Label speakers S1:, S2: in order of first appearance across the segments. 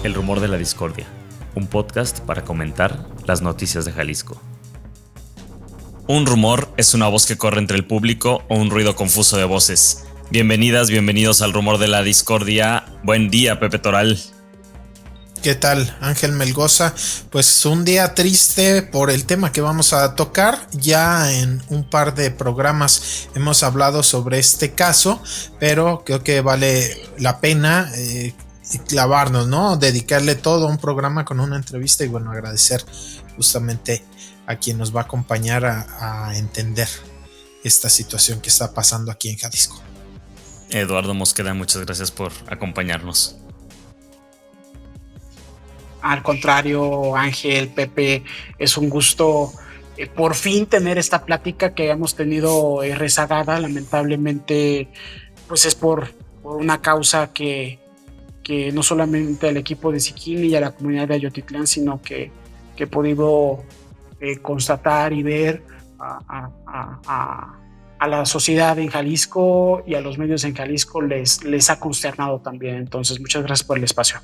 S1: El Rumor de la Discordia, un podcast para comentar las noticias de Jalisco. Un rumor es una voz que corre entre el público o un ruido confuso de voces. Bienvenidas, bienvenidos al Rumor de la Discordia. Buen día, Pepe Toral.
S2: ¿Qué tal, Ángel Melgoza? Pues un día triste por el tema que vamos a tocar. Ya en un par de programas hemos hablado sobre este caso, pero creo que vale la pena clavarnos, ¿no? Dedicarle todo un programa con una entrevista y bueno, agradecer justamente a quien nos va a acompañar a entender esta situación que está pasando aquí en Jalisco.
S1: Eduardo Mosqueda, muchas gracias por acompañarnos.
S3: Al contrario, Ángel, Pepe, es un gusto por fin tener esta plática que hemos tenido rezagada. Lamentablemente, pues es por una causa que no solamente al equipo de Ziquini y a la comunidad de Ayotitlán, sino que he podido constatar y ver a la sociedad en Jalisco y a los medios en Jalisco les ha consternado también. Entonces, muchas gracias por el espacio.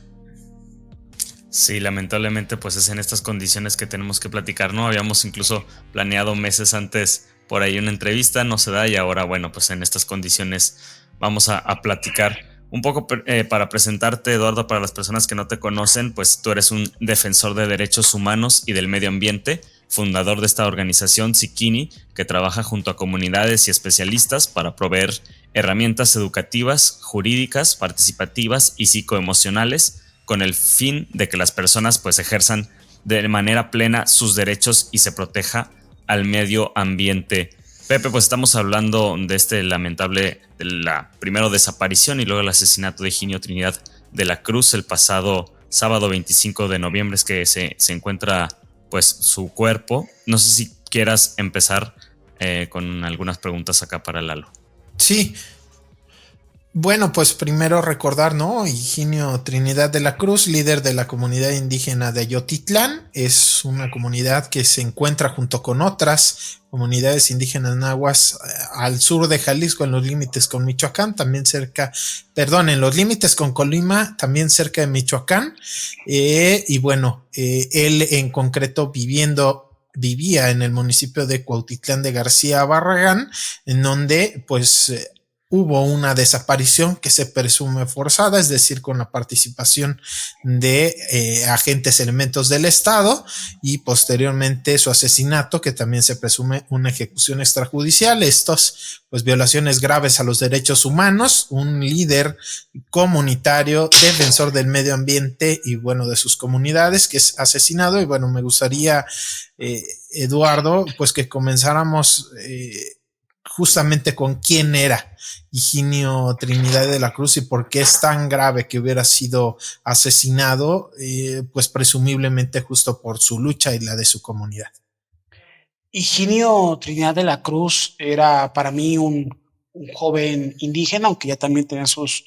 S1: Sí, lamentablemente pues es en estas condiciones que tenemos que platicar, ¿no? Habíamos incluso planeado meses antes por ahí una entrevista, no se da y ahora bueno, pues en estas condiciones vamos a platicar un poco para presentarte, Eduardo, para las personas que no te conocen, pues tú eres un defensor de derechos humanos y del medio ambiente, fundador de esta organización Ziquini, que trabaja junto a comunidades y especialistas para proveer herramientas educativas, jurídicas, participativas y psicoemocionales con el fin de que las personas pues ejerzan de manera plena sus derechos y se proteja al medio ambiente. Pepe, pues estamos hablando de este lamentable, de la primero desaparición y luego el asesinato de Higinio Trinidad de la Cruz el pasado sábado 25 de noviembre es que se encuentra pues su cuerpo. No sé si quieras empezar con algunas preguntas acá para Lalo.
S2: Sí. Bueno, pues primero recordar, ¿no? Higinio Trinidad de la Cruz, líder de la comunidad indígena de Ayotitlán, es una comunidad que se encuentra junto con otras comunidades indígenas nahuas al sur de Jalisco, en los límites con Michoacán, también en los límites con Colima, también cerca de Michoacán, y bueno, él en concreto vivía en el municipio de Cuautitlán de García Barragán, en donde pues hubo una desaparición que se presume forzada, es decir, con la participación de agentes elementos del Estado, y posteriormente su asesinato, que también se presume una ejecución extrajudicial. Estos, pues, violaciones graves a los derechos humanos, un líder comunitario, defensor del medio ambiente y, bueno, de sus comunidades, que es asesinado. Y, bueno, me gustaría, Eduardo, pues que comenzáramos justamente con quién era Higinio Trinidad de la Cruz y por qué es tan grave que hubiera sido asesinado, pues presumiblemente justo por su lucha y la de su comunidad.
S3: Higinio Trinidad de la Cruz era para mí un joven indígena, aunque ya también tenía sus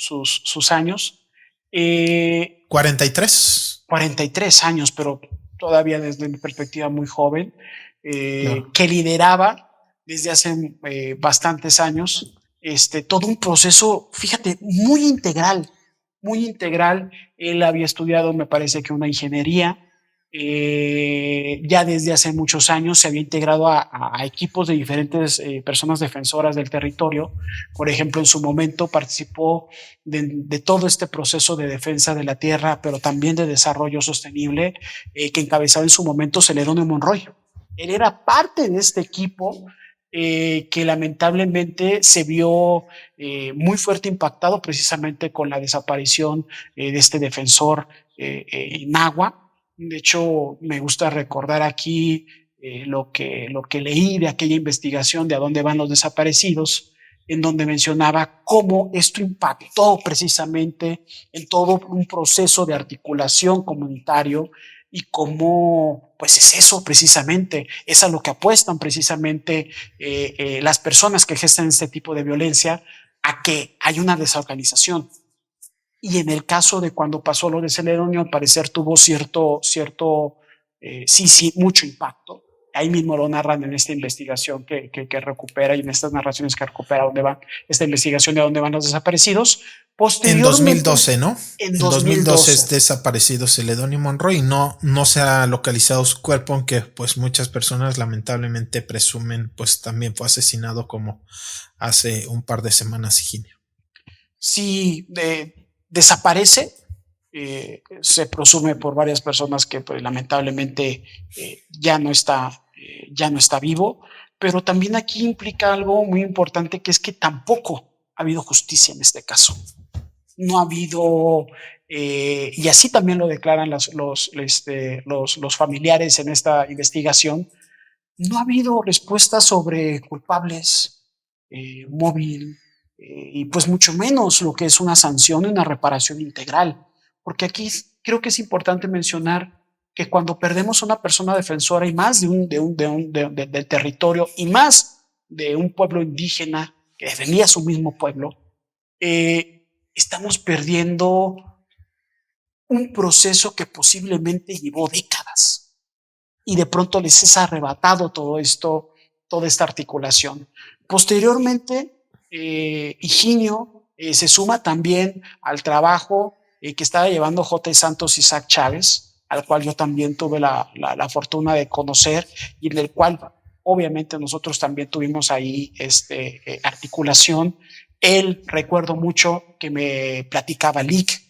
S3: años. 43 años, pero todavía desde mi perspectiva muy joven, claro. Que lideraba desde hace bastantes años todo un proceso, fíjate, muy integral. Él había estudiado, me parece que una ingeniería, ya desde hace muchos años se había integrado a equipos de diferentes personas defensoras del territorio. Por ejemplo, en su momento participó de todo este proceso de defensa de la tierra, pero también de desarrollo sostenible, que encabezaba en su momento Celedonio Monroy. Él era parte de este equipo que lamentablemente se vio muy fuerte impactado precisamente con la desaparición de este defensor nahua. De hecho, me gusta recordar aquí lo que leí de aquella investigación de a dónde van los desaparecidos, en donde mencionaba cómo esto impactó precisamente en todo un proceso de articulación comunitario y cómo, pues es eso precisamente, es a lo que apuestan precisamente las personas que ejercen este tipo de violencia, a que hay una desorganización. Y en el caso de cuando pasó lo de Celedonio, al parecer tuvo mucho impacto. ahí mismo lo narran en esta investigación que recupera y en estas narraciones que recupera dónde van, esta investigación de dónde van los desaparecidos.
S2: En 2012, ¿no?
S3: En
S2: 2012 es
S3: 2012.
S2: desaparecido Celedonio Monroy y no se ha localizado su cuerpo, aunque pues muchas personas lamentablemente presumen pues también fue asesinado como hace un par de semanas, Higinio.
S3: Sí, desaparece. Se presume por varias personas que pues, lamentablemente ya no está vivo, pero también aquí implica algo muy importante, que es que tampoco ha habido justicia en este caso. No ha habido, y así también lo declaran los familiares en esta investigación, no ha habido respuestas sobre culpables, móvil, y pues mucho menos lo que es una sanción y una reparación integral. Porque aquí creo que es importante mencionar que cuando perdemos a una persona defensora y más del territorio y más de un pueblo indígena que defendía a su mismo pueblo, estamos perdiendo un proceso que posiblemente llevó décadas y de pronto les es arrebatado todo esto, toda esta articulación. Posteriormente, Higinio se suma también al trabajo que estaba llevando J. Santos Isaac Chávez, al cual yo también tuve la fortuna de conocer y en el cual obviamente nosotros también tuvimos ahí articulación. Él, recuerdo mucho que me platicaba Lick,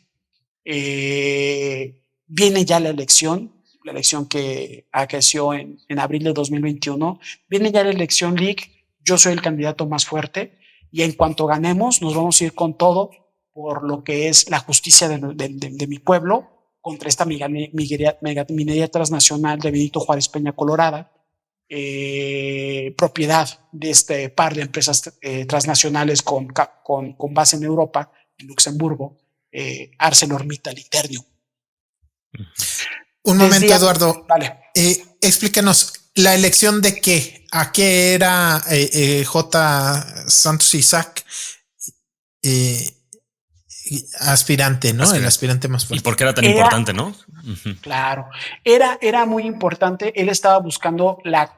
S3: viene ya la elección que acaeció en abril de 2021, viene ya la elección, Lick, yo soy el candidato más fuerte y en cuanto ganemos nos vamos a ir con todo por lo que es la justicia de mi pueblo contra esta minería transnacional de Benito Juárez Peña Colorada, propiedad de este par de empresas transnacionales con base en Europa, en Luxemburgo, ArcelorMittal y Ternium.
S2: Un momento, Eduardo.
S3: Vale.
S2: Explícanos, ¿la elección de qué? ¿A qué era J. Santos Isaac aspirante, ¿no? El aspirante más fuerte.
S1: ¿Y por qué era tan importante, no?
S3: Claro, era muy importante. Él estaba buscando la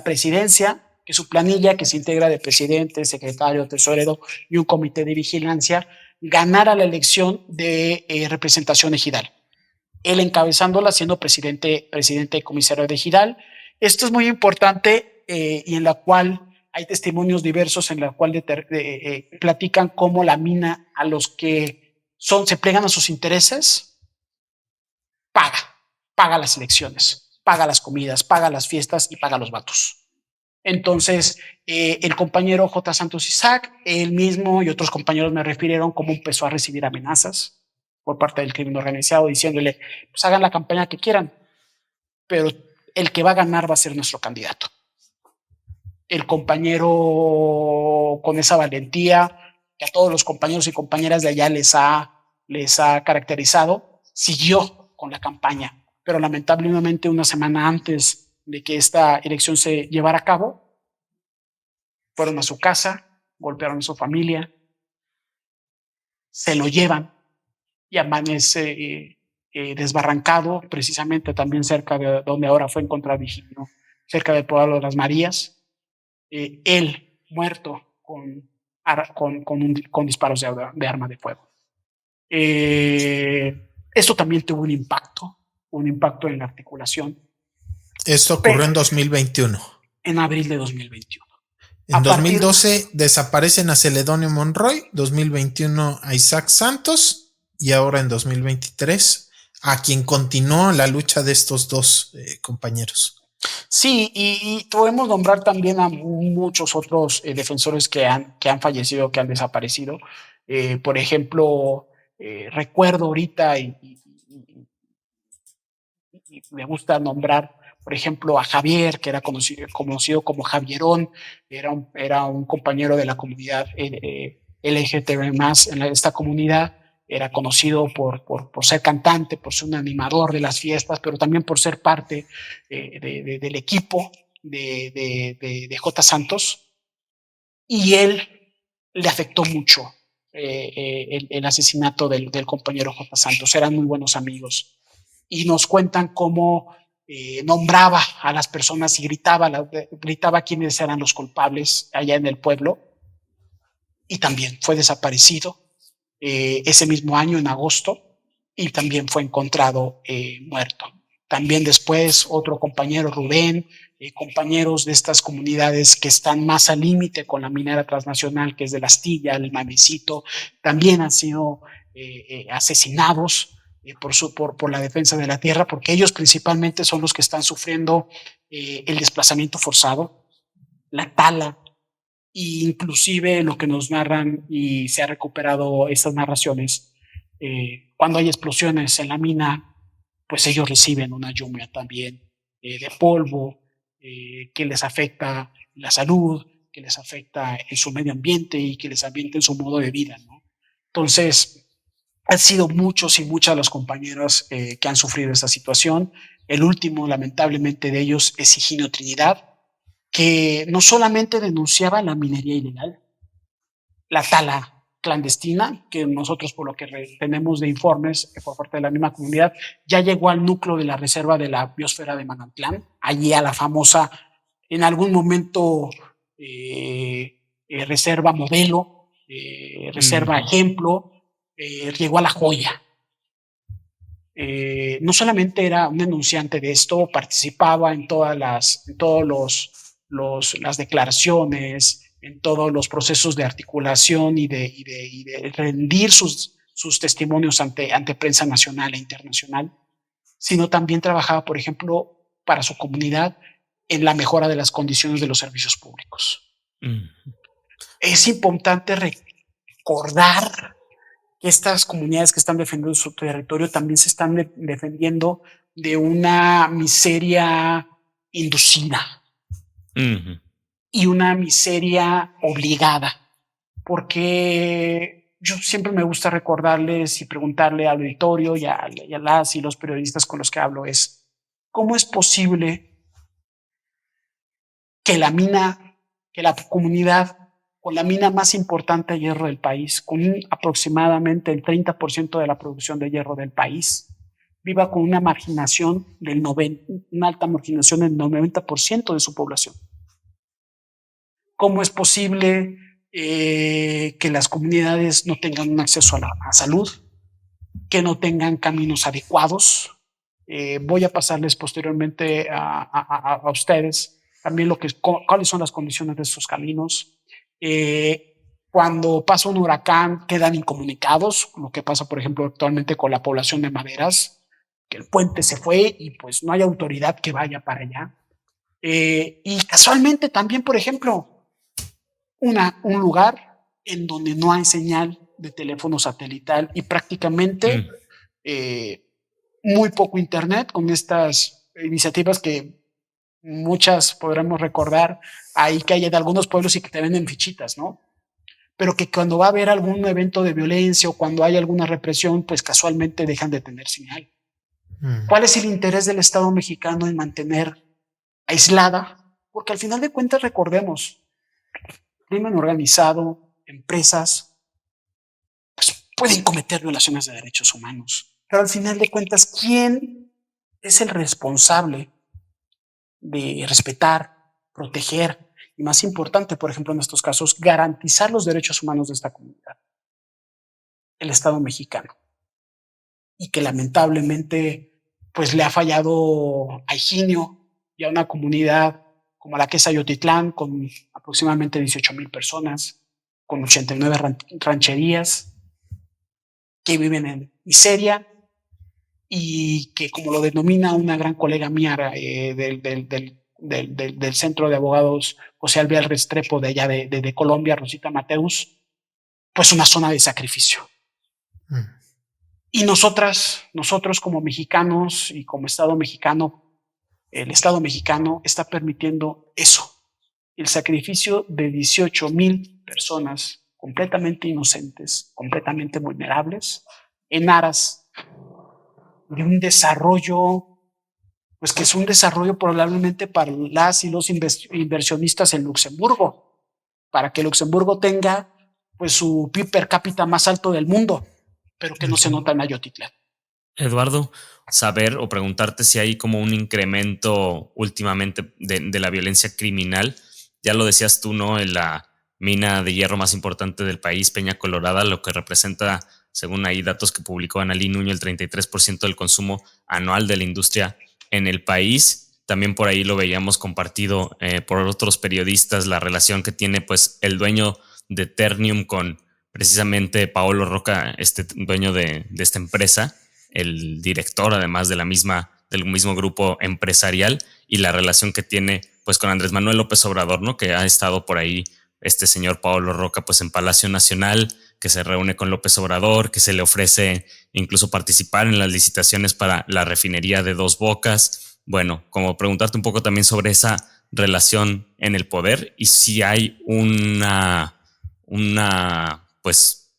S3: presidencia, que su planilla, que se integra de presidente, secretario, tesorero y un comité de vigilancia, ganara la elección de representación ejidal. Él encabezándola, siendo presidente y comisario de ejidal. Esto es muy importante y en la cual hay testimonios diversos en la cual platican cómo la mina a los que se plegan a sus intereses, paga las elecciones, paga las comidas, paga las fiestas y paga los vatos. Entonces, el compañero J. Santos Isaac, él mismo y otros compañeros me refirieron cómo empezó a recibir amenazas por parte del crimen organizado, diciéndole, pues hagan la campaña que quieran, pero el que va a ganar va a ser nuestro candidato. El compañero, con esa valentía que a todos los compañeros y compañeras de allá les ha caracterizado, siguió con la campaña, pero lamentablemente una semana antes de que esta elección se llevara a cabo, fueron a su casa, golpearon a su familia, se lo llevan y amanece desbarrancado, precisamente también cerca de donde ahora fue encontrado Higinio, cerca del Poblado de las Marías, él muerto con disparos de arma de fuego. Esto también tuvo un impacto en la articulación.
S2: Esto ocurrió en 2021.
S3: En abril de 2021.
S2: En 2012 desaparecen a Celedonio Monroy, 2021 a Isaac Santos y ahora en 2023 a quien continuó la lucha de estos dos compañeros.
S3: Sí, y podemos nombrar también a muchos otros defensores que han fallecido, que han desaparecido. Por ejemplo, recuerdo ahorita y me gusta nombrar, por ejemplo, a Javier, que era conocido como Javierón, era un compañero de la comunidad LGTB+, en esta comunidad. Era conocido por ser cantante, por ser un animador de las fiestas, pero también por ser parte del equipo de J. Santos. Y él le afectó mucho el asesinato del compañero J. Santos. Eran muy buenos amigos. Y nos cuentan cómo nombraba a las personas y gritaba quiénes eran los culpables allá en el pueblo, y también fue desaparecido ese mismo año, en agosto, y también fue encontrado muerto. También después otro compañero, Rubén, compañeros de estas comunidades que están más al límite con la minera transnacional, que es de la Astilla, el Mamecito, también han sido asesinados por la defensa de la tierra, porque ellos principalmente son los que están sufriendo el desplazamiento forzado, la tala, e inclusive lo que nos narran, y se ha recuperado estas narraciones, cuando hay explosiones en la mina, pues ellos reciben una lluvia también de polvo que les afecta la salud, que les afecta en su medio ambiente y que les afecta en su modo de vida, ¿no? Entonces, han sido muchos y muchas los compañeros que han sufrido esta situación. El último, lamentablemente, de ellos es Higinio Trinidad, que no solamente denunciaba la minería ilegal, la tala clandestina, que nosotros, por lo que tenemos de informes por parte de la misma comunidad, ya llegó al núcleo de la reserva de la biosfera de Manantlán, allí a la famosa, en algún momento, reserva modelo, reserva ejemplo, llegó a La Joya. No solamente era un denunciante de esto, participaba en todas las declaraciones, en todos los procesos de articulación y de rendir sus testimonios ante prensa nacional e internacional, sino también trabajaba, por ejemplo, para su comunidad en la mejora de las condiciones de los servicios públicos. Es importante recordar que estas comunidades que están defendiendo su territorio también se están defendiendo de una miseria inducida y una miseria obligada, porque yo siempre me gusta recordarles y preguntarle al auditorio y a las y los periodistas con los que hablo es, ¿cómo es posible que la comunidad con la mina más importante de hierro del país, con aproximadamente el 30% de la producción de hierro del país, viva con una marginación una alta marginación del 90% de su población? ¿Cómo es posible que las comunidades no tengan un acceso a la salud, que no tengan caminos adecuados? Voy a pasarles posteriormente a ustedes también cuáles son las condiciones de esos caminos. Cuando pasa un huracán quedan incomunicados, lo que pasa, por ejemplo, actualmente con la población de Maderas, que el puente se fue y pues no hay autoridad que vaya para allá. Y casualmente también, por ejemplo, un lugar en donde no hay señal de teléfono satelital y prácticamente muy poco internet, con estas iniciativas que muchas podremos recordar ahí que hay de algunos pueblos y que te venden fichitas, ¿no? Pero que cuando va a haber algún evento de violencia o cuando hay alguna represión, pues casualmente dejan de tener señal. ¿Cuál es el interés del Estado mexicano en mantener aislada? Porque al final de cuentas, recordemos, crimen organizado, empresas, pues pueden cometer violaciones de derechos humanos. Pero al final de cuentas, ¿quién es el responsable de respetar, proteger y, más importante, por ejemplo, en estos casos, garantizar los derechos humanos de esta comunidad? El Estado mexicano. Y que lamentablemente pues le ha fallado a Higinio y a una comunidad como la que es Ayotitlán, con aproximadamente 18,000 personas, con 89 rancherías que viven en miseria y que, como lo denomina una gran colega mía del Centro de Abogados José Alvear Restrepo de allá de Colombia, Rosita Mateus, pues una zona de sacrificio. Y nosotros como mexicanos y como Estado mexicano, el Estado mexicano está permitiendo eso, el sacrificio de 18,000 personas completamente inocentes, completamente vulnerables, en aras de un desarrollo, pues que es un desarrollo probablemente para las y los inversionistas en Luxemburgo, para que Luxemburgo tenga pues su PIB per cápita más alto del mundo, pero que no se nota en Ayotitlán.
S1: Eduardo, saber o preguntarte si hay como un incremento últimamente de la violencia criminal. Ya lo decías tú, ¿no? En la mina de hierro más importante del país, Peña Colorada, lo que representa, según ahí datos que publicó Analí Nuño, el 33% del consumo anual de la industria en el país. También por ahí lo veíamos compartido por otros periodistas, la relación que tiene pues el dueño de Ternium con precisamente Paolo Roca, este dueño de esta empresa, el director además de del mismo grupo empresarial, y la relación que tiene pues con Andrés Manuel López Obrador, ¿no? Que ha estado por ahí este señor Paolo Roca pues en Palacio Nacional, que se reúne con López Obrador, que se le ofrece incluso participar en las licitaciones para la refinería de Dos Bocas. Bueno, como preguntarte un poco también sobre esa relación en el poder y si hay pues,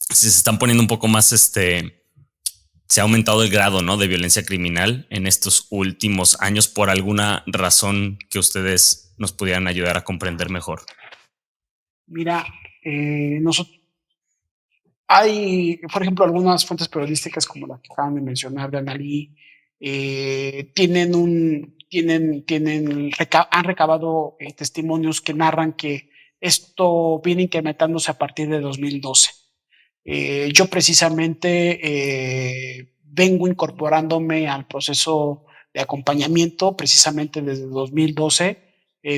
S1: si se están poniendo un poco más se ha aumentado el grado, ¿no?, de violencia criminal en estos últimos años por alguna razón que ustedes nos pudieran ayudar a comprender mejor.
S3: Mira, hay, por ejemplo, algunas fuentes periodísticas como la que acaban de mencionar de Analí, han recabado testimonios que narran que esto viene incrementándose a partir de 2012. Yo precisamente vengo incorporándome al proceso de acompañamiento precisamente desde 2012,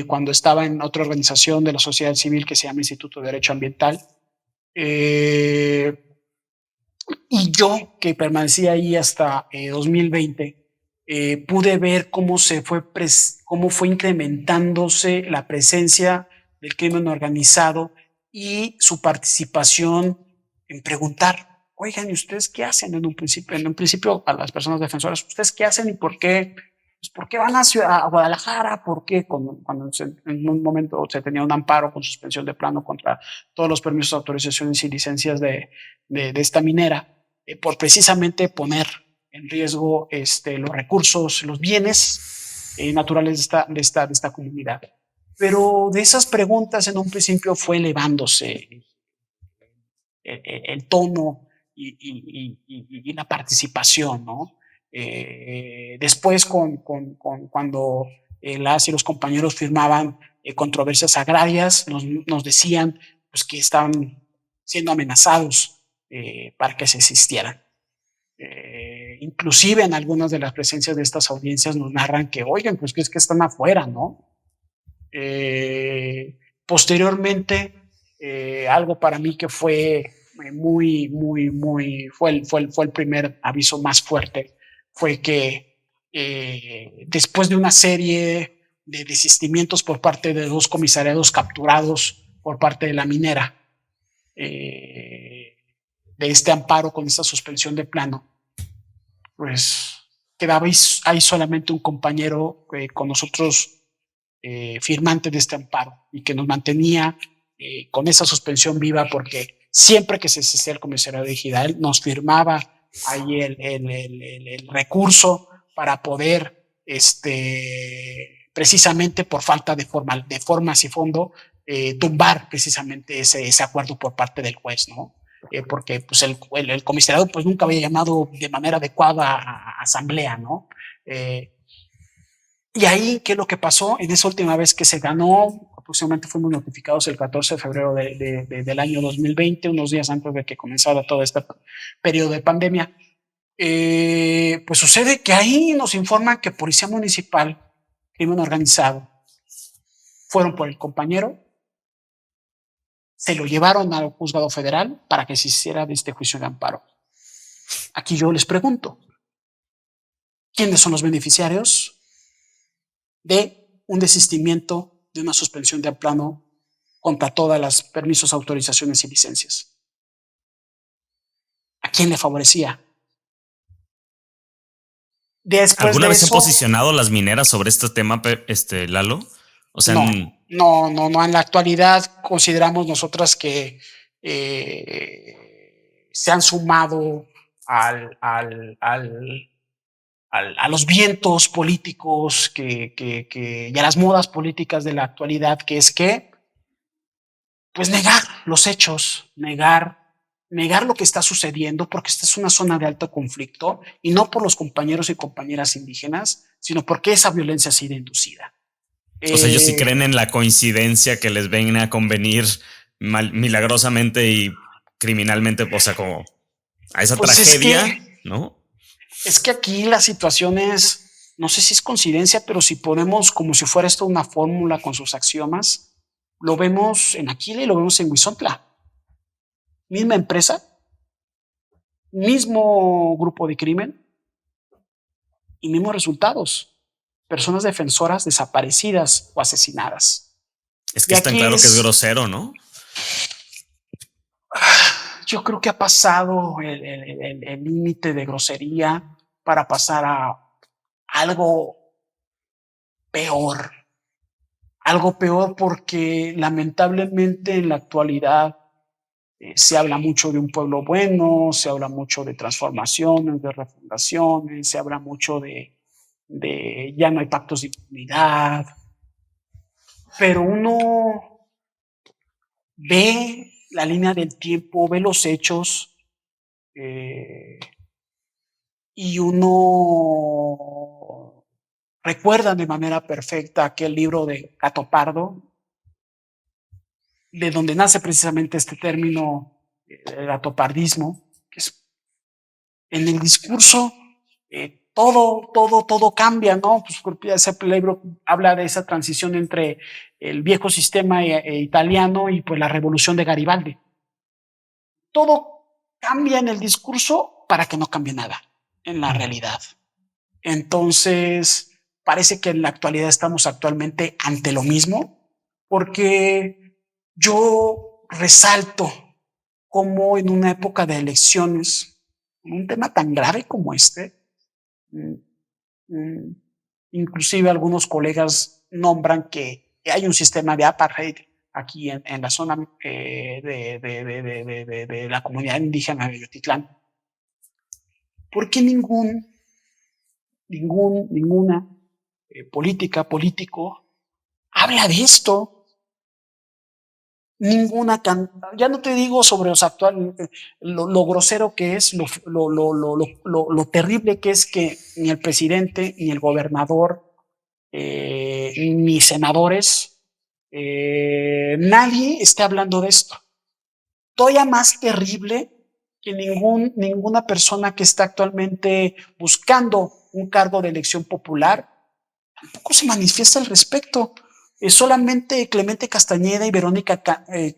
S3: cuando estaba en otra organización de la sociedad civil que se llama Instituto de Derecho Ambiental. Y yo, que permanecí ahí hasta 2020, pude ver cómo cómo fue incrementándose la presencia del crimen organizado y su participación en preguntar, oigan, ¿y ustedes qué hacen en un principio? En un principio, a las personas defensoras, ¿ustedes qué hacen y por qué? Pues, ¿por qué van a Guadalajara? ¿Por qué? Cuando en un momento se tenía un amparo con suspensión de plano contra todos los permisos, autorizaciones y licencias de esta minera, por precisamente poner en riesgo los recursos, los bienes naturales de esta comunidad. Pero de esas preguntas en un principio fue elevándose el tono y la participación, ¿no? Después, cuando las y los compañeros firmaban controversias agrarias, nos decían pues, que estaban siendo amenazados para que se existieran. Inclusive en algunas de las presencias de estas audiencias nos narran que, oigan, pues que es que están afuera, ¿no? Posteriormente, algo para mí que fue fue el primer aviso más fuerte, fue que después de una serie de desistimientos por parte de 2 comisariados capturados por parte de la minera, de este amparo con esta suspensión de plano, pues quedaba ahí solamente un compañero con nosotros firmante de este amparo y que nos mantenía con esa suspensión viva, porque siempre que se hacía el comisariado ejidal nos firmaba ahí el recurso para poder precisamente por falta de formas y fondo tumbar precisamente ese acuerdo por parte del juez, ¿no? Porque pues el comisariado pues nunca había llamado de manera adecuada a asamblea, ¿no? Y ahí, ¿qué es lo que pasó? En esa última vez que se ganó, aproximadamente fuimos notificados el 14 de febrero del año 2020, unos días antes de que comenzara todo este periodo de pandemia. Pues sucede que ahí nos informan que Policía Municipal, crimen organizado, fueron por el compañero, se lo llevaron al juzgado federal para que se hiciera de este juicio de amparo. Aquí yo les pregunto, ¿quiénes son los beneficiarios de un desistimiento de una suspensión de plano contra todas las permisos, autorizaciones y licencias? ¿A quién le favorecía?
S1: Después ¿alguna vez se han posicionado las mineras sobre este tema, Lalo? O sea,
S3: no. En la actualidad consideramos nosotras que se han sumado a los vientos políticos y a las modas políticas de la actualidad, que es que, pues negar los hechos, negar negar lo que está sucediendo, porque esta es una zona de alto conflicto, y no por los compañeros y compañeras indígenas, sino porque esa violencia ha sido inducida.
S1: O sea, ellos sí creen en la coincidencia que les ven a convenir milagrosamente y criminalmente, o sea, como a esa
S3: pues
S1: tragedia, ¿no?
S3: Es que aquí la situación es, no sé si es coincidencia, pero si ponemos como si fuera esto una fórmula con sus axiomas, lo vemos en Aquila y lo vemos en Huizontla. Misma empresa, mismo grupo de crimen y mismos resultados. Personas defensoras desaparecidas o asesinadas.
S1: Es que es tan claro que es grosero, ¿no?
S3: Yo creo que ha pasado el límite de grosería para pasar a algo peor. Algo peor porque lamentablemente en la actualidad se habla mucho de un pueblo bueno, se habla mucho de transformaciones, de refundaciones, se habla mucho de ya no hay pactos de impunidad, pero uno ve la línea del tiempo, ve los hechos y uno recuerda de manera perfecta aquel libro de Gato Pardo, de donde nace precisamente este término, el atopardismo, que es en el discurso, todo cambia, ¿no? Pues ese libro habla de esa transición entre el viejo sistema italiano y pues la revolución de Garibaldi. Todo cambia en el discurso para que no cambie nada en la realidad. Entonces, parece que en la actualidad estamos actualmente ante lo mismo, porque yo resalto cómo en una época de elecciones, en un tema tan grave como este, inclusive algunos colegas nombran que hay un sistema de apartheid aquí en la zona de la comunidad indígena de Yotitlán. ¿Por qué ninguna político habla de esto? Ya no te digo sobre los actuales, lo grosero que es, lo terrible que es que ni el presidente, ni el gobernador, ni senadores, nadie esté hablando de esto. Todavía más terrible que ninguna persona que está actualmente buscando un cargo de elección popular tampoco se manifiesta al respecto. Solamente Clemente Castañeda y Verónica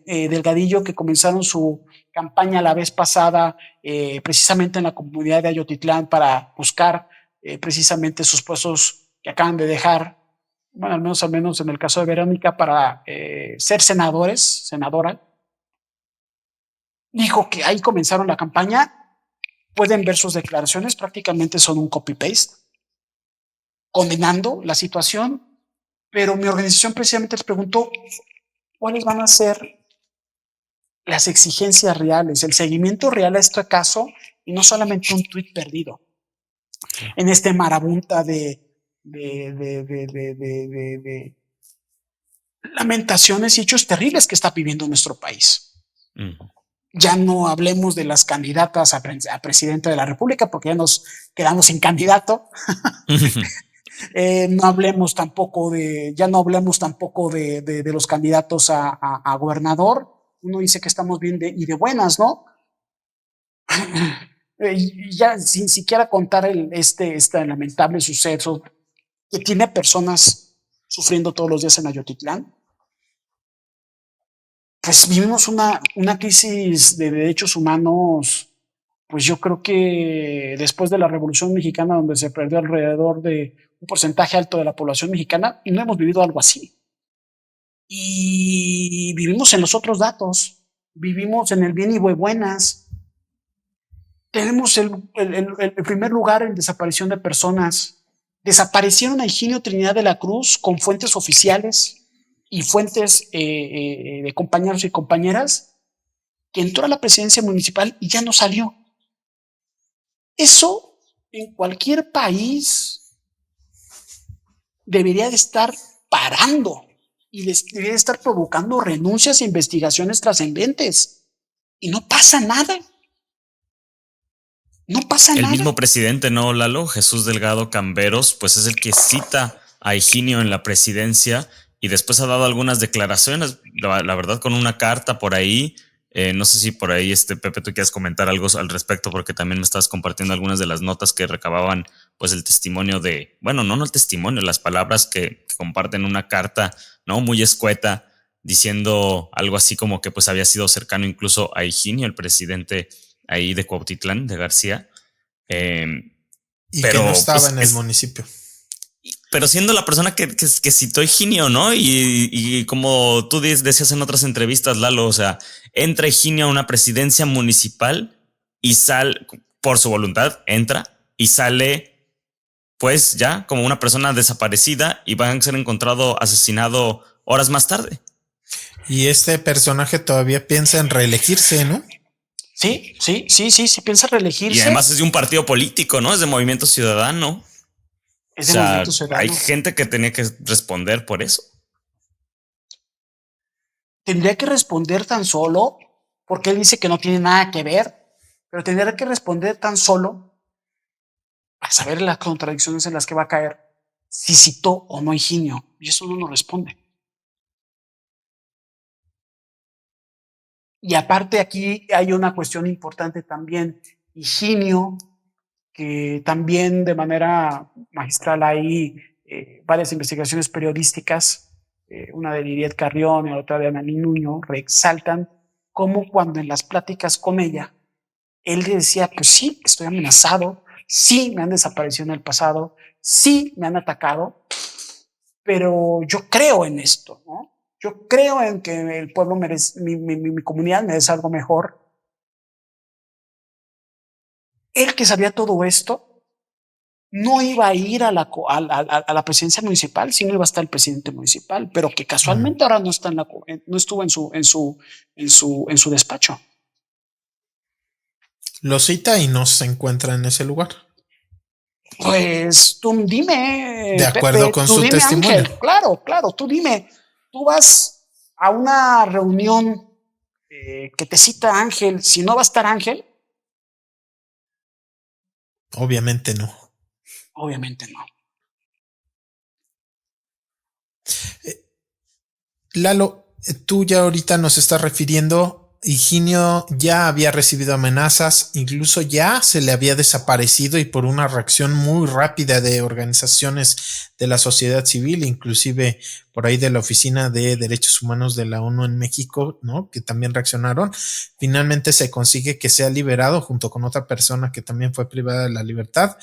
S3: Delgadillo, que comenzaron su campaña la vez pasada, precisamente en la comunidad de Ayotitlán, para buscar precisamente sus puestos que acaban de dejar, bueno, al menos en el caso de Verónica, para ser senadora. Dijo que ahí comenzaron la campaña. Pueden ver sus declaraciones, prácticamente son un copy-paste, condenando la situación. Pero mi organización precisamente les preguntó cuáles van a ser las exigencias reales, el seguimiento real a este caso y no solamente un tuit perdido en este marabunta de lamentaciones y hechos terribles que está viviendo nuestro país. Ya no hablemos de las candidatas a presidente de la República porque ya nos quedamos sin candidato. No hablemos tampoco de los candidatos a gobernador. Uno dice que estamos bien y de buenas, ¿no? Ya sin siquiera contar este lamentable suceso que tiene personas sufriendo todos los días en Ayotitlán. Pues vivimos una crisis de derechos humanos, pues yo creo que después de la Revolución Mexicana, donde se perdió alrededor de un porcentaje alto de la población mexicana, y no hemos vivido algo así. Y vivimos en los otros datos, vivimos en el bien y buenas. Tenemos el primer lugar en desaparición de personas. Desaparecieron a Higinio Trinidad de la Cruz con fuentes oficiales y fuentes de compañeros y compañeras, que entró a la presidencia municipal y ya no salió. Eso en cualquier país debería de estar parando y debería de estar provocando renuncias e investigaciones trascendentes. y no pasa nada. No pasa
S1: El
S3: nada.
S1: mismo presidente, ¿no, Lalo? Jesús Delgado Camberos, pues es el que cita a Higinio en la presidencia y después ha dado algunas declaraciones, la verdad, con una carta por ahí. No sé si por ahí, Pepe, tú quieres comentar algo al respecto, porque también me estás compartiendo algunas de las notas que recababan, pues el testimonio de, bueno, no el testimonio, las palabras que comparten una carta, ¿no? Muy escueta, diciendo algo así como que pues había sido cercano incluso a Higinio, el presidente ahí de Cuautitlán, de García.
S2: Y que no
S1: Pero
S2: estaba
S1: pues
S2: en el municipio.
S1: pero siendo la persona que citó Higinio, ¿no? Y como tú decías en otras entrevistas, Lalo, o sea, entra Higinio a una presidencia municipal y sale, por su voluntad, entra y sale, pues ya como una persona desaparecida y va a ser encontrado asesinado horas más tarde.
S2: Y este personaje todavía piensa en reelegirse, ¿no?
S3: Sí, piensa reelegirse.
S1: Y además es de un partido político, ¿no? Es de Movimiento Ciudadano.
S3: Es de Movimiento Ciudadano.
S1: Hay gente que tenía que responder por eso.
S3: Tendría que responder tan solo, porque él dice que no tiene nada que ver, pero tendría que responder tan solo a saber las contradicciones en las que va a caer, si citó o no a Higinio, y eso no nos responde. Y aparte aquí hay una cuestión importante también. Higinio, que también de manera magistral hay varias investigaciones periodísticas, una de Lidiet Carrión y otra de Ananí Nuño, reexaltan cómo cuando en las pláticas con ella, él le decía, pues sí, estoy amenazado, sí, me han desaparecido en el pasado, sí, me han atacado, pero yo creo en esto, ¿no? Yo creo en que el pueblo merece, mi comunidad merece algo mejor. Él que sabía todo esto, no iba a ir a la presidencia municipal, sino iba a estar el presidente municipal, pero que casualmente ahora no está no estuvo en su despacho.
S2: Lo cita y no se encuentra en ese lugar.
S3: Pues tú dime,
S2: de acuerdo
S3: Pepe,
S2: con
S3: tú
S2: su
S3: dime,
S2: testimonio.
S3: Ángel, claro, tú dime, tú vas a una reunión que te cita Ángel, si no va a estar Ángel,
S2: obviamente no.
S3: Obviamente no.
S2: Lalo, tú ya ahorita nos estás refiriendo, Higinio ya había recibido amenazas, incluso ya se le había desaparecido y por una reacción muy rápida de organizaciones de la sociedad civil, inclusive por ahí de la Oficina de Derechos Humanos de la ONU en México, ¿no? Que también reaccionaron. Finalmente se consigue que sea liberado junto con otra persona que también fue privada de la libertad,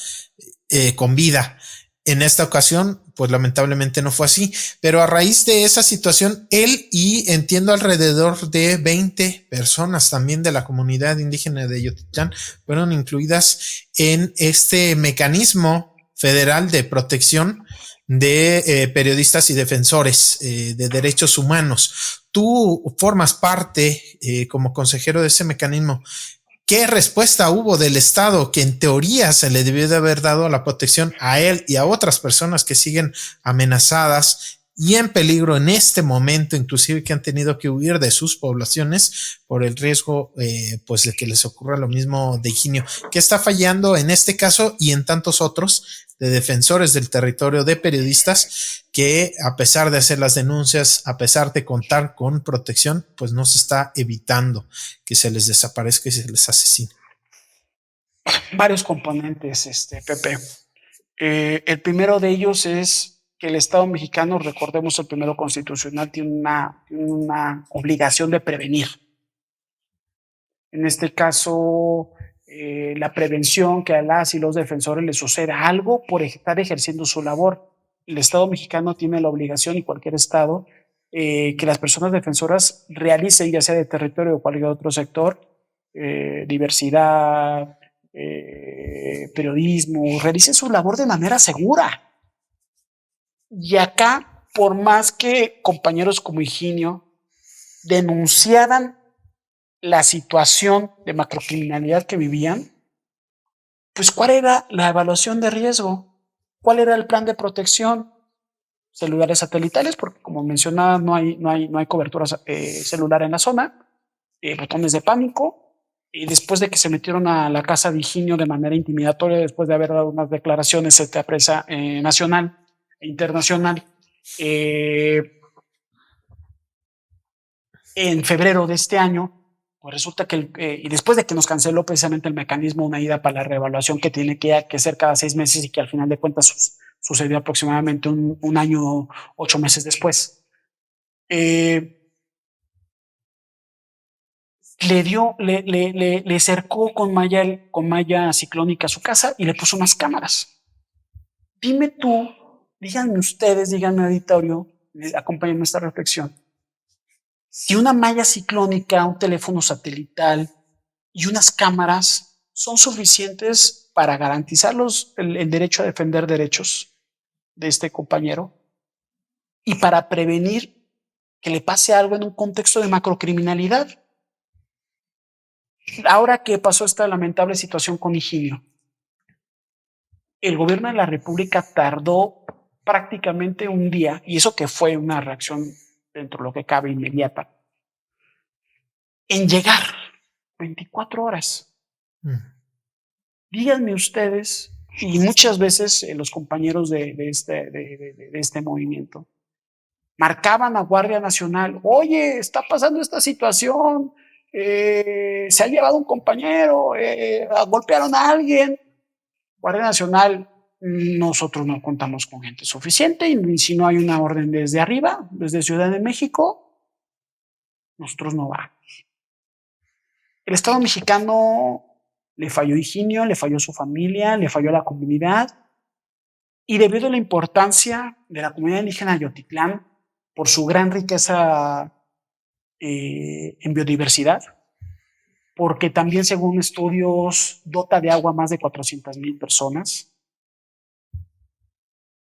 S2: con vida. En esta ocasión, pues lamentablemente no fue así, pero a raíz de esa situación, él y entiendo alrededor de 20 personas también de la comunidad indígena de Yotitlán fueron incluidas en este mecanismo federal de protección de periodistas y defensores de derechos humanos. Tú formas parte como consejero de ese mecanismo. ¿Qué respuesta hubo del Estado que en teoría se le debió de haber dado a la protección a él y a otras personas que siguen amenazadas y en peligro en este momento, inclusive que han tenido que huir de sus poblaciones por el riesgo pues de que les ocurra lo mismo de Higinio? ¿Qué está fallando en este caso y en tantos otros de defensores del territorio, de periodistas que a pesar de hacer las denuncias, a pesar de contar con protección, pues no se está evitando que se les desaparezca y se les asesine?
S3: Varios componentes, Pepe. El primero de ellos es que el Estado mexicano, recordemos el primero constitucional, tiene una obligación de prevenir. En este caso, la prevención, que a las y los defensores les suceda algo por estar ejerciendo su labor. El Estado mexicano tiene la obligación, y cualquier Estado, que las personas defensoras realicen, ya sea de territorio o cualquier otro sector, diversidad, periodismo, realicen su labor de manera segura. Y acá, por más que compañeros como Higinio denunciaran la situación de macrocriminalidad que vivían, pues ¿cuál era la evaluación de riesgo? ¿Cuál era el plan de protección? Celulares satelitales, porque como mencionaba, no hay cobertura celular en la zona. botones de pánico, y después de que se metieron a la casa de Higinio de manera intimidatoria, después de haber dado unas declaraciones ante la prensa nacional e internacional, en febrero de este año, pues resulta que, y después de que nos canceló precisamente el mecanismo, una ida para la reevaluación que tiene que ser cada 6 meses y que al final de cuentas sucedió aproximadamente un año, 8 meses después. Le cercó con malla ciclónica a su casa y le puso unas cámaras. Dime tú, díganme ustedes, díganme auditorio, acompáñenme a esta reflexión. Si una malla ciclónica, un teléfono satelital y unas cámaras son suficientes para garantizar el derecho a defender derechos de este compañero y para prevenir que le pase algo en un contexto de macrocriminalidad. Ahora que pasó esta lamentable situación con Higinio, el gobierno de la República tardó prácticamente un día, y eso que fue una reacción dentro de lo que cabe inmediata, en llegar 24 horas. Díganme ustedes, y muchas veces los compañeros de este movimiento marcaban a Guardia Nacional, oye, está pasando esta situación, se ha llevado un compañero, golpearon a alguien. Guardia Nacional, nosotros no contamos con gente suficiente, y si no hay una orden desde arriba, desde Ciudad de México, nosotros no vamos. El Estado mexicano le falló a Higinio, le falló a su familia, le falló a la comunidad, y debido a la importancia de la comunidad indígena de Yotitlán, por su gran riqueza en biodiversidad, porque también, según estudios, dota de agua a más de 400,000 personas,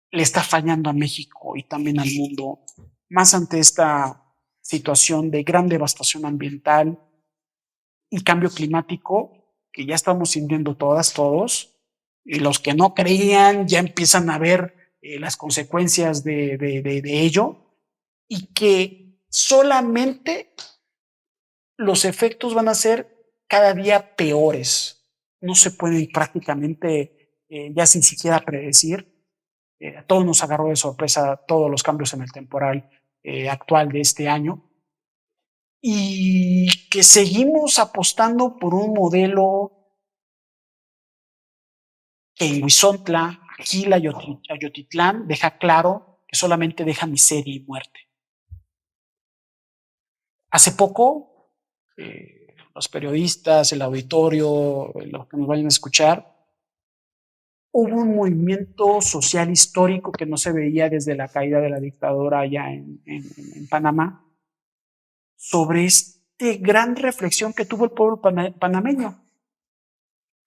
S3: le está fallando a México y también al mundo, más ante esta situación de gran devastación ambiental y cambio climático que ya estamos sintiendo todos, y los que no creían ya empiezan a ver las consecuencias de ello, y que solamente los efectos van a ser cada día peores. No se pueden prácticamente ya sin siquiera predecir. A todos nos agarró de sorpresa todos los cambios en el temporal actual de este año, y que seguimos apostando por un modelo que en Huizontla, Aquila y Ayotitlán deja claro que solamente deja miseria y muerte. Hace poco, los periodistas, el auditorio, los que nos vayan a escuchar, hubo un movimiento social histórico que no se veía desde la caída de la dictadura allá en Panamá, sobre esta gran reflexión que tuvo el pueblo panameño.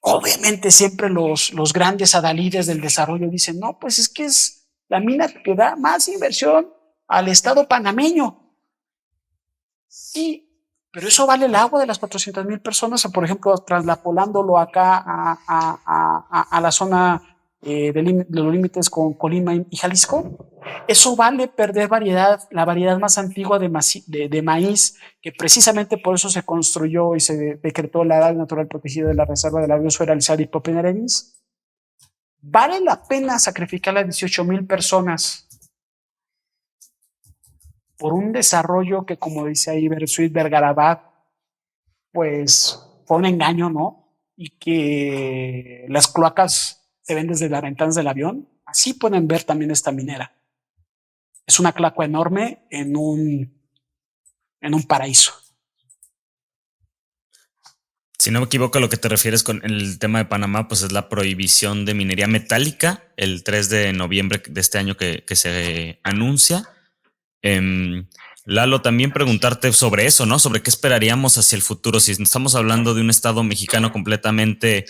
S3: Obviamente siempre los grandes adalides del desarrollo dicen, no, pues es que es la mina que da más inversión al Estado panameño. Sí, pero eso vale el agua de las 400,000 personas, o por ejemplo, traslapolándolo acá a la zona de los límites con Colima y Jalisco. Eso vale perder la variedad más antigua de maíz, que precisamente por eso se construyó y se decretó la área natural protegida de la reserva de la biosfera Alizada y Popenerenis. ¿Vale la pena sacrificar a 18,000 personas por un desarrollo que, como dice ahí Bersuit Vergarabat, pues fue un engaño, ¿no? Y que las cloacas se ven desde las ventanas del avión? Así pueden ver también esta minera. Es una cloaca enorme en un paraíso.
S1: Si no me equivoco, a lo que te refieres con el tema de Panamá, pues es la prohibición de minería metálica el 3 de noviembre de este año que se anuncia. Lalo, también preguntarte sobre eso, ¿no? Sobre qué esperaríamos hacia el futuro. Si estamos hablando de un Estado mexicano completamente,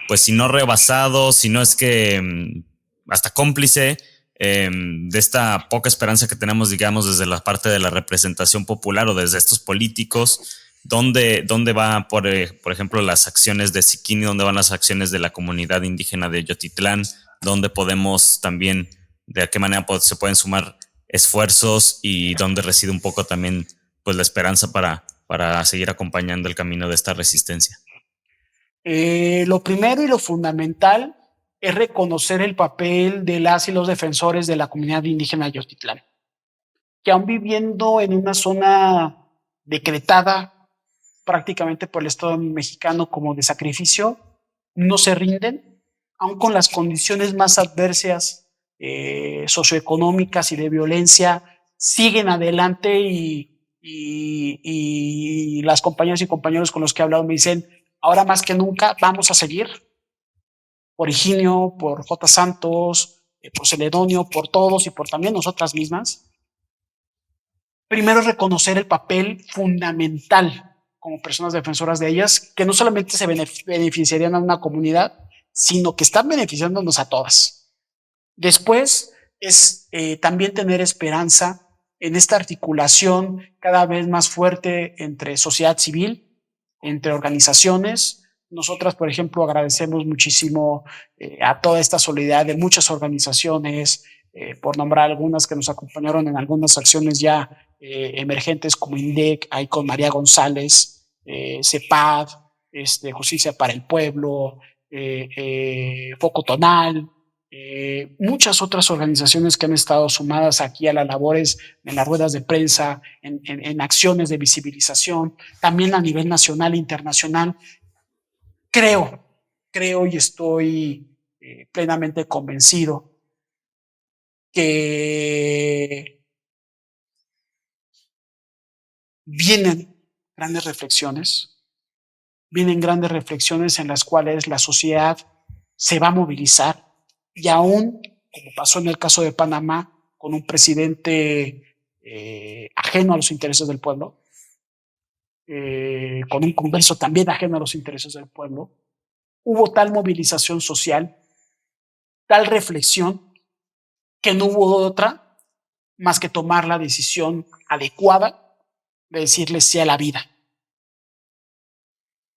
S1: pues si no rebasado, si no es que hasta cómplice de esta poca esperanza que tenemos, digamos, desde la parte de la representación popular o desde estos políticos. ¿Dónde va, por ejemplo, las acciones de Siquini? ¿Dónde van las acciones de la comunidad indígena de Yotitlán? ¿Dónde podemos también, de qué manera se pueden sumar esfuerzos, y dónde reside un poco también pues la esperanza para para seguir acompañando el camino de esta resistencia?
S3: Lo primero y lo fundamental es reconocer el papel de las y los defensores de la comunidad indígena de Yotitlán, que aún viviendo en una zona decretada prácticamente por el Estado mexicano como de sacrificio, no se rinden, aun con las condiciones más adversas socioeconómicas y de violencia, siguen adelante y las compañeras y compañeros con los que he hablado me dicen, ahora más que nunca vamos a seguir por Higinio, por J. Santos, por Celedonio, por todos y por también nosotras mismas. Primero, reconocer el papel fundamental como personas defensoras de ellas, que no solamente se beneficiarían a una comunidad, sino que están beneficiándonos a todas. Después es también tener esperanza en esta articulación cada vez más fuerte entre sociedad civil, entre organizaciones. Nosotras, por ejemplo, agradecemos muchísimo a toda esta solidaridad de muchas organizaciones, por nombrar algunas que nos acompañaron en algunas acciones ya emergentes como INDEC, ahí con María González, CEPAD, Justicia para el Pueblo, Foco Tonal, muchas otras organizaciones que han estado sumadas aquí a las labores en las ruedas de prensa, en acciones de visibilización, también a nivel nacional e internacional. Creo y estoy plenamente convencido que vienen grandes reflexiones en las cuales la sociedad se va a movilizar y aún, como pasó en el caso de Panamá, con un presidente ajeno a los intereses del pueblo, con un Congreso también ajeno a los intereses del pueblo, hubo tal movilización social, tal reflexión, que no hubo otra más que tomar la decisión adecuada de decirle sí a la vida.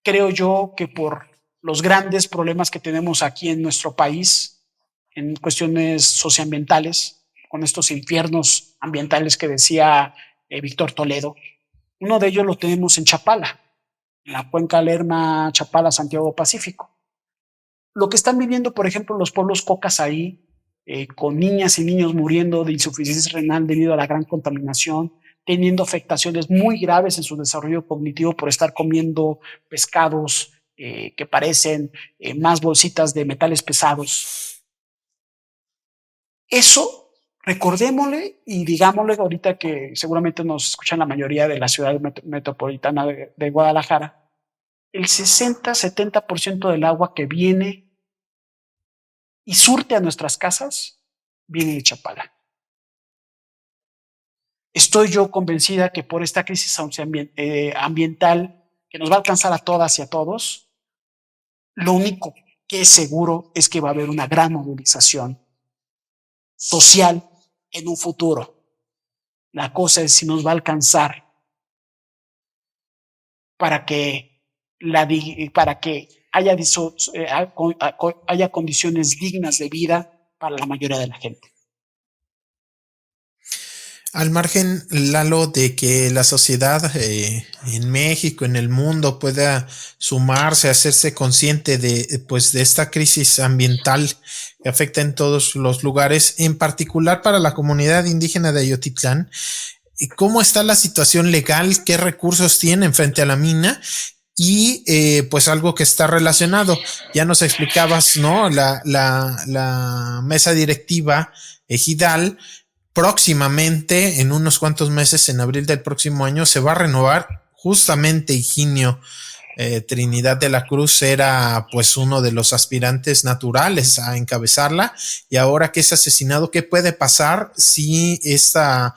S3: Creo yo que por los grandes problemas que tenemos aquí en nuestro país, en cuestiones socioambientales, con estos infiernos ambientales que decía Víctor Toledo, uno de ellos lo tenemos en Chapala, en la cuenca Lerma, Chapala, Santiago Pacífico. Lo que están viviendo, por ejemplo, los pueblos cocas ahí, con niñas y niños muriendo de insuficiencia renal debido a la gran contaminación, teniendo afectaciones muy graves en su desarrollo cognitivo por estar comiendo pescados que parecen más bolsitas de metales pesados. Eso, recordémosle y digámosle ahorita que seguramente nos escuchan la mayoría de la ciudad metropolitana de Guadalajara, el 60-70% del agua que viene y surte a nuestras casas viene de Chapala. Estoy yo convencida que por esta crisis ambiental que nos va a alcanzar a todas y a todos, lo único que es seguro es que va a haber una gran movilización social en un futuro. La cosa es si nos va a alcanzar para que haya condiciones dignas de vida para la mayoría de la gente.
S2: Al margen, Lalo, de que la sociedad en México, en el mundo, pueda sumarse, hacerse consciente de esta crisis ambiental que afecta en todos los lugares, en particular para la comunidad indígena de Ayotitlán, ¿cómo está la situación legal? ¿Qué recursos tienen frente a la mina? Y pues algo que está relacionado, ya nos explicabas, ¿no? La mesa directiva ejidal próximamente, en unos cuantos meses, en abril del próximo año, se va a renovar. Justamente Higinio Trinidad de la Cruz era pues uno de los aspirantes naturales a encabezarla, y ahora que es asesinado, ¿qué puede pasar si esta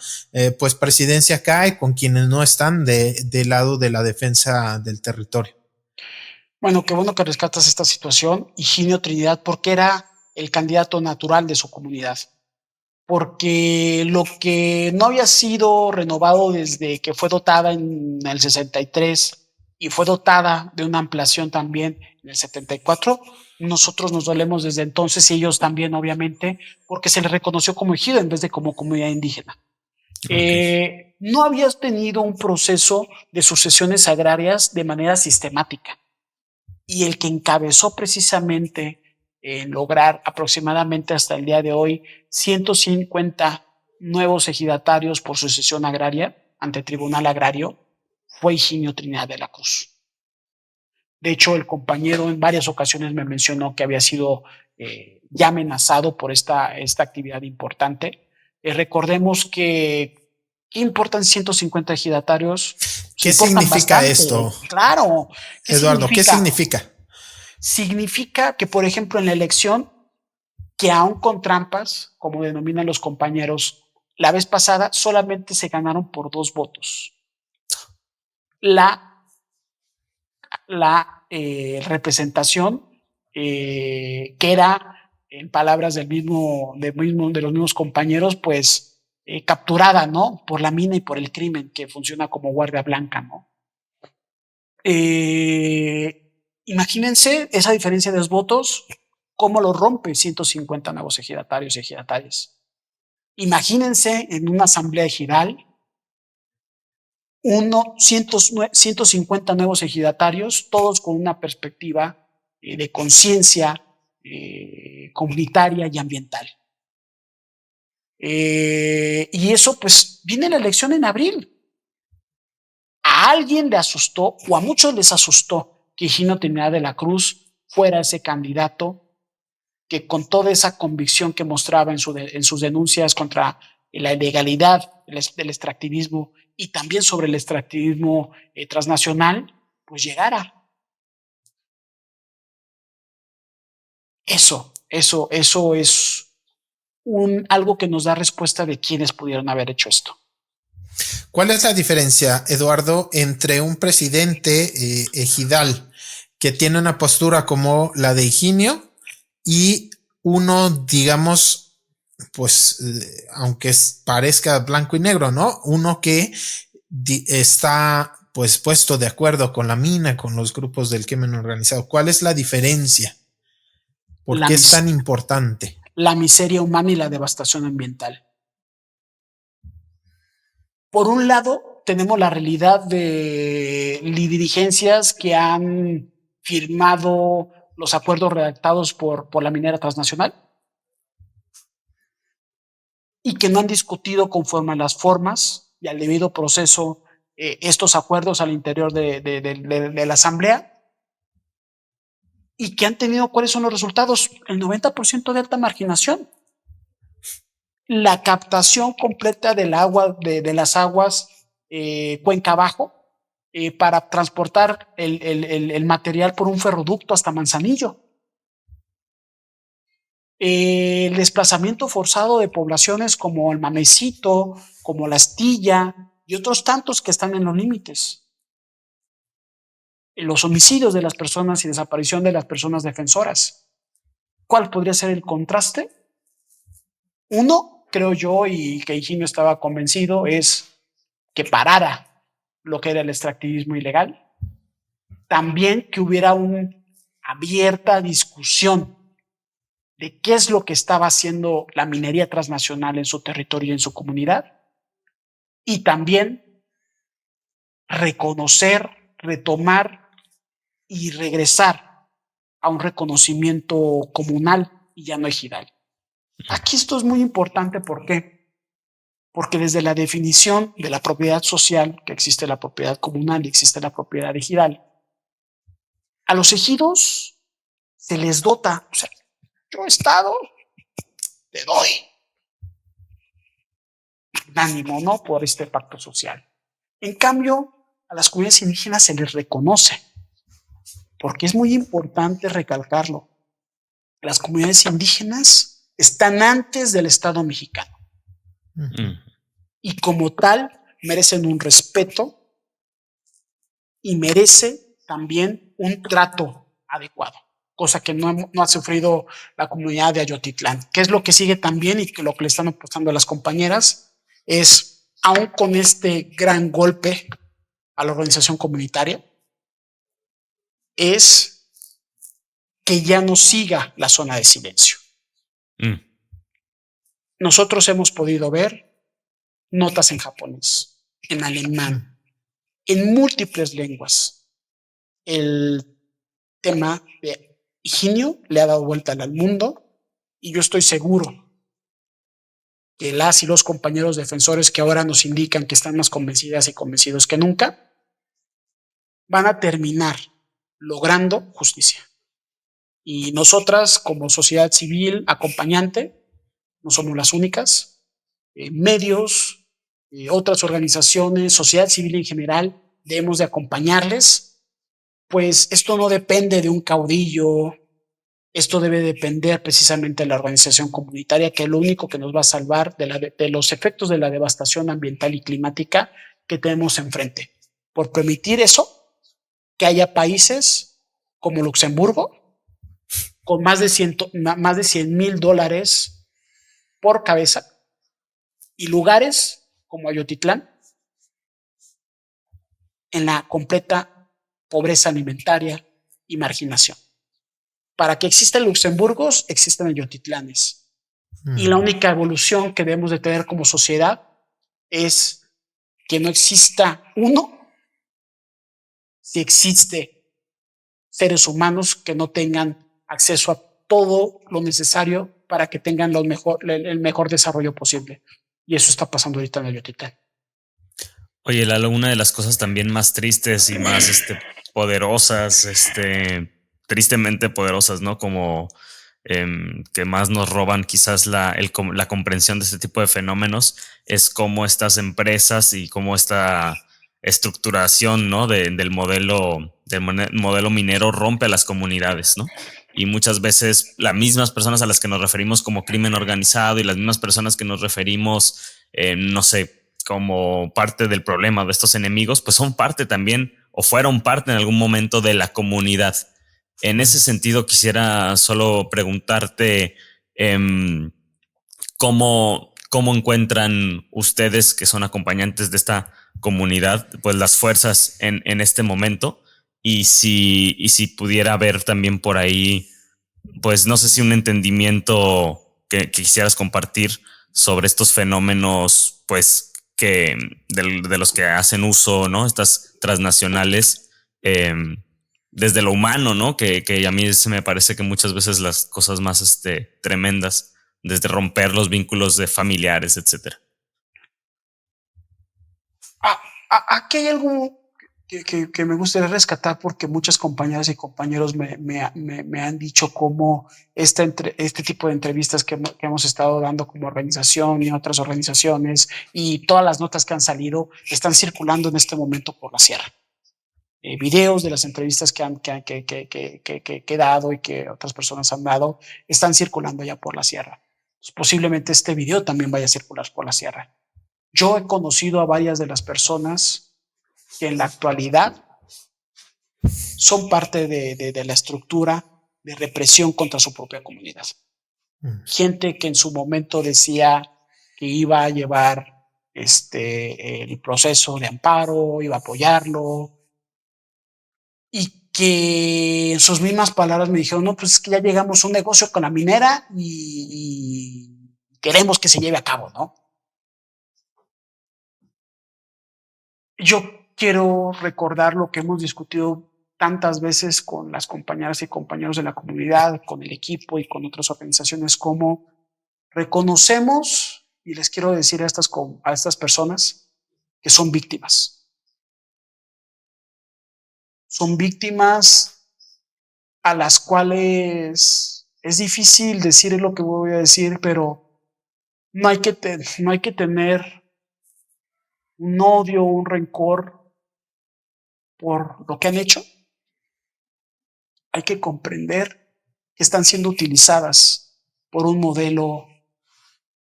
S2: pues presidencia cae con quienes no están del lado de la defensa del territorio?
S3: Bueno, qué bueno que rescatas esta situación, Higinio Trinidad, porque era el candidato natural de su comunidad. Porque lo que no había sido renovado desde que fue dotada en el 63 y fue dotada de una ampliación también en el 74, nosotros nos dolemos desde entonces y ellos también, obviamente, porque se les reconoció como ejido en vez de como comunidad indígena. Okay. no habías tenido un proceso de sucesiones agrarias de manera sistemática. Y el que encabezó precisamente en lograr aproximadamente hasta el día de hoy 150 nuevos ejidatarios por sucesión agraria ante Tribunal Agrario fue Higinio Trinidad de la Cruz. De hecho, el compañero en varias ocasiones me mencionó que había sido ya amenazado por esta actividad importante. Recordemos que ¿qué importan 150 ejidatarios?
S2: ¿Qué significa
S3: bastante.
S2: Esto?
S3: Claro.
S2: Eduardo, ¿qué significa?
S3: Significa que, por ejemplo, en la elección, que aún con trampas, como denominan los compañeros, la vez pasada solamente se ganaron por 2 votos. La representación que era, en palabras de los mismos compañeros, pues capturada, ¿no? Por la mina y por el crimen, que funciona como guardia blanca, ¿no? Imagínense esa diferencia de los votos, cómo lo rompe 150 nuevos ejidatarios y ejidatarias. Imagínense en una asamblea ejidal 150 nuevos ejidatarios, todos con una perspectiva de conciencia comunitaria y ambiental. Y eso, pues, viene la elección en abril. A alguien le asustó, o a muchos les asustó, que Higinio Trinidad de la Cruz fuera ese candidato que, con toda esa convicción que mostraba en sus denuncias contra la ilegalidad del extractivismo y también sobre el extractivismo transnacional, pues llegara. Eso es algo que nos da respuesta de quiénes pudieron haber hecho esto.
S2: ¿Cuál es la diferencia, Eduardo, entre un presidente ejidal que tiene una postura como la de Higinio y uno, digamos, pues, aunque parezca blanco y negro, ¿no? Uno que está, pues, puesto de acuerdo con la mina, con los grupos del crimen organizado? ¿Cuál es la diferencia? ¿Por qué es tan importante?
S3: La miseria humana y la devastación ambiental. Por un lado, tenemos la realidad de dirigencias que han firmado los acuerdos redactados por la minera transnacional y que no han discutido conforme a las formas y al debido proceso estos acuerdos al interior de la asamblea, y que han tenido, ¿cuáles son los resultados? El 90% de alta marginación. La captación completa del agua, de las aguas cuenca abajo, para transportar el material por un ferroducto hasta Manzanillo. El desplazamiento forzado de poblaciones como el Mamecito, como La Astilla y otros tantos que están en los límites. Los homicidios de las personas y desaparición de las personas defensoras. ¿Cuál podría ser el contraste? Uno, creo yo, y que Higinio estaba convencido, es que parara lo que era el extractivismo ilegal. También que hubiera una abierta discusión de qué es lo que estaba haciendo la minería transnacional en su territorio y en su comunidad. Y también reconocer, retomar y regresar a un reconocimiento comunal y ya no ejidal. Aquí esto es muy importante. ¿Por qué? Porque desde la definición de la propiedad social, que existe la propiedad comunal y existe la propiedad ejidal, a los ejidos se les dota. O sea, yo Estado te doy ánimo, ¿no? Por este pacto social. En cambio, a las comunidades indígenas se les reconoce, porque es muy importante recalcarlo. Las comunidades indígenas están antes del Estado mexicano. Y como tal, merecen un respeto y merece también un trato adecuado, cosa que no ha sufrido la comunidad de Ayotitlán. ¿Qué es lo que sigue también y que lo que le están apostando a las compañeras? Es, aún con este gran golpe a la organización comunitaria, es que ya no siga la zona de silencio. Nosotros hemos podido ver notas en japonés, en alemán, en múltiples lenguas. El tema de Higinio le ha dado vuelta al mundo y yo estoy seguro que las y los compañeros defensores que ahora nos indican que están más convencidas y convencidos que nunca van a terminar logrando justicia. Y nosotras, como sociedad civil acompañante, no somos las únicas. Medios, otras organizaciones, sociedad civil en general, debemos de acompañarles, pues esto no depende de un caudillo, esto debe depender precisamente de la organización comunitaria, que es lo único que nos va a salvar de los efectos de la devastación ambiental y climática que tenemos enfrente. Por permitir eso, que haya países como Luxemburgo, con más de $100,000 por cabeza, y lugares como Ayotitlán, en la completa pobreza alimentaria y marginación. Para que existan Luxemburgos, existen Ayotitlanes. Y la única evolución que debemos de tener como sociedad es que no exista uno, si existe seres humanos que no tengan acceso a todo lo necesario para que tengan el mejor desarrollo posible. Y eso está pasando ahorita en Ayotitlán.
S1: Oye, Lalo, una de las cosas también más tristes y más poderosas, tristemente poderosas, ¿no? Como que más nos roban quizás la comprensión de este tipo de fenómenos, es cómo estas empresas y cómo esta estructuración, ¿no? Del modelo minero rompe a las comunidades, ¿no? Y muchas veces las mismas personas a las que nos referimos como crimen organizado y las mismas personas que nos referimos, no sé, como parte del problema de estos enemigos, pues son parte también o fueron parte en algún momento de la comunidad. En ese sentido, quisiera solo preguntarte cómo encuentran ustedes, que son acompañantes de esta comunidad, pues las fuerzas en este momento, y si pudiera haber también por ahí, pues no sé si un entendimiento que quisieras compartir sobre estos fenómenos, pues de los que hacen uso, ¿no? Estas transnacionales, desde lo humano, ¿no? Que a mí se me parece que muchas veces las cosas más tremendas, desde romper los vínculos de familiares, etcétera.
S3: Aquí hay algo que me gustaría rescatar, porque muchas compañeras y compañeros me han dicho cómo este tipo de entrevistas que hemos estado dando como organización y otras organizaciones y todas las notas que han salido están circulando en este momento por la sierra. Videos de las entrevistas que he dado y que otras personas han dado están circulando ya por la sierra. Pues posiblemente este video también vaya a circular por la sierra. Yo he conocido a varias de las personas que en la actualidad son parte de la estructura de represión contra su propia comunidad. Gente que en su momento decía que iba a llevar el proceso de amparo, iba a apoyarlo, y que en sus mismas palabras me dijeron, no, pues es que ya llegamos a un negocio con la minera y queremos que se lleve a cabo, ¿no? Yo quiero recordar lo que hemos discutido tantas veces con las compañeras y compañeros de la comunidad, con el equipo y con otras organizaciones, como reconocemos, y les quiero decir a estas personas que son víctimas. Son víctimas a las cuales es difícil decir lo que voy a decir, pero no hay que tener un odio, un rencor por lo que han hecho. Hay que comprender que están siendo utilizadas por un modelo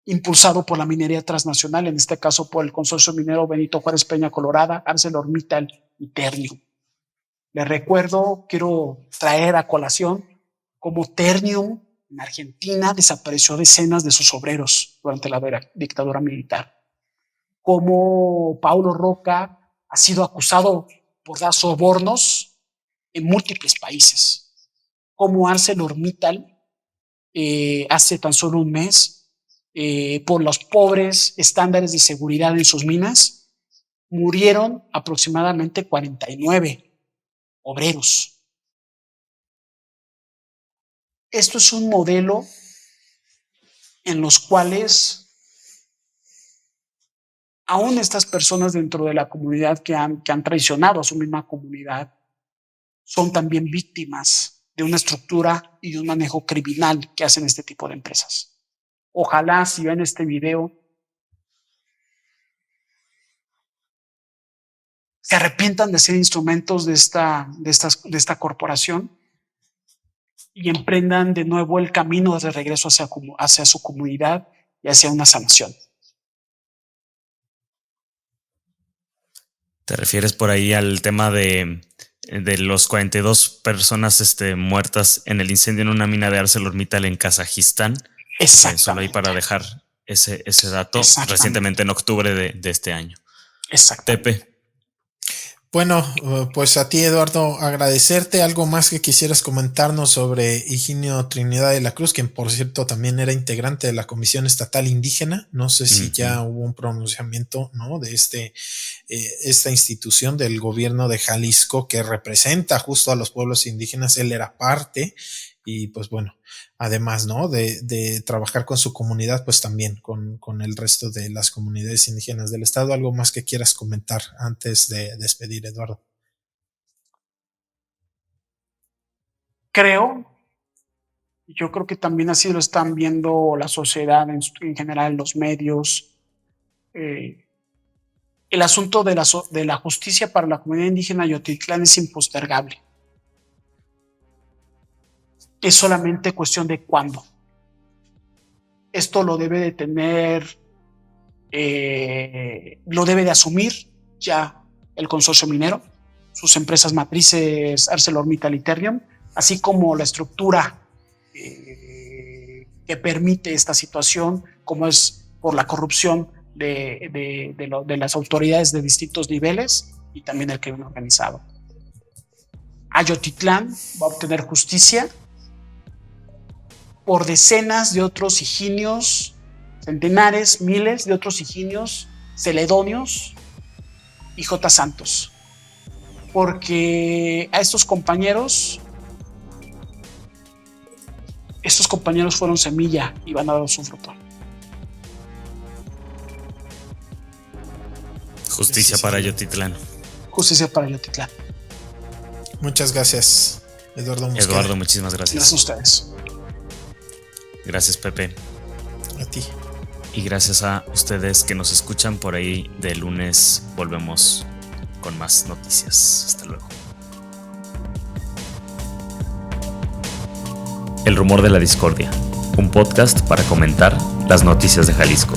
S3: impulsado por la minería transnacional, en este caso por el consorcio minero Benito Juárez Peña Colorada, ArcelorMittal y Ternium. Les recuerdo, quiero traer a colación cómo Ternium en Argentina desapareció decenas de sus obreros durante la dictadura militar. Cómo Paulo Roca ha sido acusado por dar sobornos en múltiples países. Cómo ArcelorMittal hace tan solo un mes, por los pobres estándares de seguridad en sus minas, murieron aproximadamente 49 obreros. Esto es un modelo en los cuales aún estas personas dentro de la comunidad que han traicionado a su misma comunidad son también víctimas de una estructura y de un manejo criminal que hacen este tipo de empresas. Ojalá si ven este video se arrepientan de ser instrumentos de esta corporación y emprendan de nuevo el camino de regreso hacia su comunidad y hacia una sanación.
S1: ¿Te refieres por ahí al tema de los 42 personas muertas en el incendio en una mina de ArcelorMittal en Kazajistán?
S3: Exacto.
S1: Solo ahí para dejar ese dato, recientemente en octubre de este año.
S3: Exacto.
S1: Pepe.
S2: Bueno, pues a ti, Eduardo, agradecerte. ¿Algo más que quisieras comentarnos sobre Higinio Trinidad de la Cruz, quien por cierto también era integrante de la Comisión Estatal Indígena? No sé si ya hubo un pronunciamiento, ¿no?, de esta institución del gobierno de Jalisco que representa justo a los pueblos indígenas. Él era parte y pues bueno, además, ¿no?, de trabajar con su comunidad, pues también con el resto de las comunidades indígenas del estado. ¿Algo más que quieras comentar antes de despedir, Eduardo?
S3: Yo creo que también así lo están viendo la sociedad en general, los medios. El asunto de la justicia para la comunidad indígena Yotitlán es impostergable. Es solamente cuestión de cuándo. Esto lo debe de tener, lo debe de asumir ya el consorcio minero, sus empresas matrices ArcelorMittal y Ternium, así como la estructura que permite esta situación, como es por la corrupción de las autoridades de distintos niveles y también el crimen organizado. Ayotitlán va a obtener justicia por decenas de otros higinios, centenares, miles de otros higinios, celedonios y J. Santos. Porque a estos compañeros fueron semilla y van a dar su fruto.
S1: Justicia para Yotitlán.
S3: Justicia para Yotitlán.
S2: Muchas gracias, Eduardo Mosquera.
S1: Eduardo, muchísimas gracias.
S3: Gracias a ustedes.
S1: Gracias, Pepe.
S2: A ti.
S1: Y gracias a ustedes que nos escuchan. Por ahí de lunes volvemos con más noticias. Hasta luego. El rumor de la discordia, un podcast para comentar las noticias de Jalisco.